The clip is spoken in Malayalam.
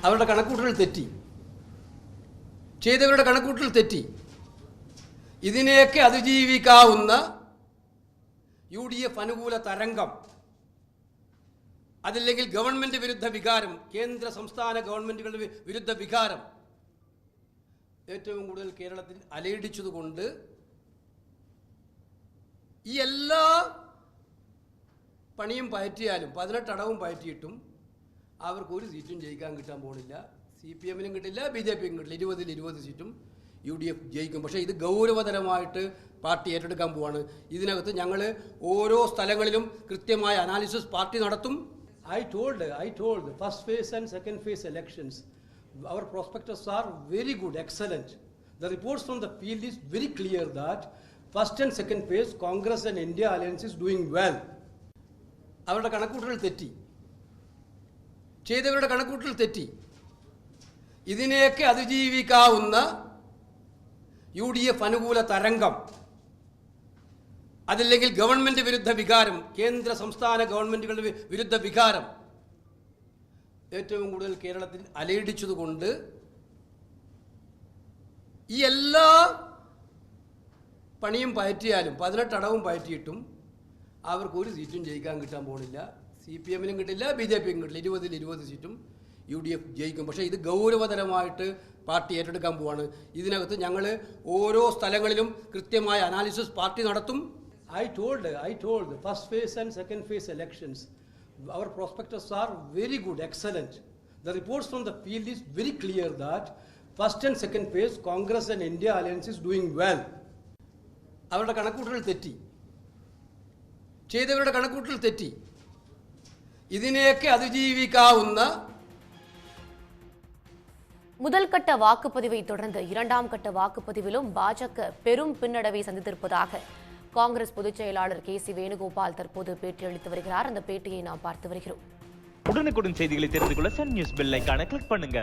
അവരുടെ കണക്കൂട്ടൽ തെറ്റി, ചെയ്തവരുടെ കണക്കൂട്ടൽ തെറ്റി. ഇതിനെയൊക്കെ അതിജീവിക്കാവുന്ന UDF അനുകൂല തരംഗം, അതില്ലെങ്കിൽ ഗവൺമെൻറ് വിരുദ്ധ വികാരം, കേന്ദ്ര സംസ്ഥാന ഗവൺമെൻറ്റുകളുടെ വിരുദ്ധ വികാരം ഏറ്റവും കൂടുതൽ കേരളത്തിൽ അലയടിച്ചതുകൊണ്ട് ഈ എല്ലാ പണിയും പയറ്റിയാലും 18 അടവും പയറ്റിയിട്ടും അവർക്കൊരു സീറ്റും ജയിക്കാൻ കിട്ടാൻ പോകുന്നില്ല. CPM-നും കിട്ടില്ല, BJP-ക്കും കിട്ടില്ല. 20-ൽ 20 സീറ്റും UDF ജയിക്കും. പക്ഷേ ഇത് ഗൗരവതരമായിട്ട് പാർട്ടി ഏറ്റെടുക്കാൻ പോവാണ്. ഇതിനകത്ത് ഞങ്ങൾ ഓരോ സ്ഥലങ്ങളിലും കൃത്യമായ അനാലിസിസ് പാർട്ടി നടത്തും. I told first phase and second phase elections, our prospectus are very good, excellent. The reports from the field is very clear that first and second phase Congress and India alliance is doing well. അവരുടെ കണക്കൂട്ടൽ തെറ്റി, ചെയ്തവരുടെ കണക്കൂട്ടൽ തെറ്റി. ഇതിനെയൊക്കെ അതിജീവിക്കാവുന്ന UDF അനുകൂല തരംഗം, അതില്ലെങ്കിൽ ഗവൺമെൻറ് വിരുദ്ധ വികാരം, കേന്ദ്ര സംസ്ഥാന ഗവൺമെൻറ്റുകളുടെ വിരുദ്ധ വികാരം ഏറ്റവും കൂടുതൽ കേരളത്തിൽ അലയടിച്ചതുകൊണ്ട് ഈ എല്ലാ പണിയും പയറ്റിയാലും 18 അടവും പയറ്റിയിട്ടും അവർക്കൊരു സീറ്റും ജയിക്കാൻ കിട്ടാൻ പോകുന്നില്ല. CPM-നും കിട്ടില്ല, BJP-ക്കും കിട്ടില്ല. 20-ൽ 20 സീറ്റും UDF ജയിക്കും. പക്ഷേ ഇത് ഗൗരവതരമായിട്ട് പാർട്ടി ഏറ്റെടുക്കാൻ പോവാണ്. ഇതിനകത്ത് ഞങ്ങൾ ഓരോ സ്ഥലങ്ങളിലും കൃത്യമായ അനാലിസിസ് പാർട്ടി നടത്തും. I told first phase and second phase elections, our prospectus are very good, excellent. The reports from the field is very clear that first and second phase Congress and India alliance is doing well. അവരുടെ കണക്കൂട്ടൽ തെറ്റി, ചെയ്തവരുടെ കണക്കൂട്ടൽ തെറ്റി. ഇതിനെയൊക്കെ അതിജീവിക്കാവുന്ന முதல் கட்ட வாக்குப்பதிவை தொடர்ந்து இரண்டாம் கட்ட வாக்குப்பதிவிலும் பாஜக பெரும் பின்னடைவை சந்தித்திருப்பதாக காங்கிரஸ் பொதுச் செயலாளர் KC வேணுகோபால் தற்போது பேட்டியளித்து வருகிறார். அந்த பேட்டியை நாம் பார்த்து வருகிறோம். உடனுக்குடன் செய்திகளை தெரிந்து கொள்ள சன் நியூஸ் பெல் ஐகானை கிளிக் பண்ணுங்க.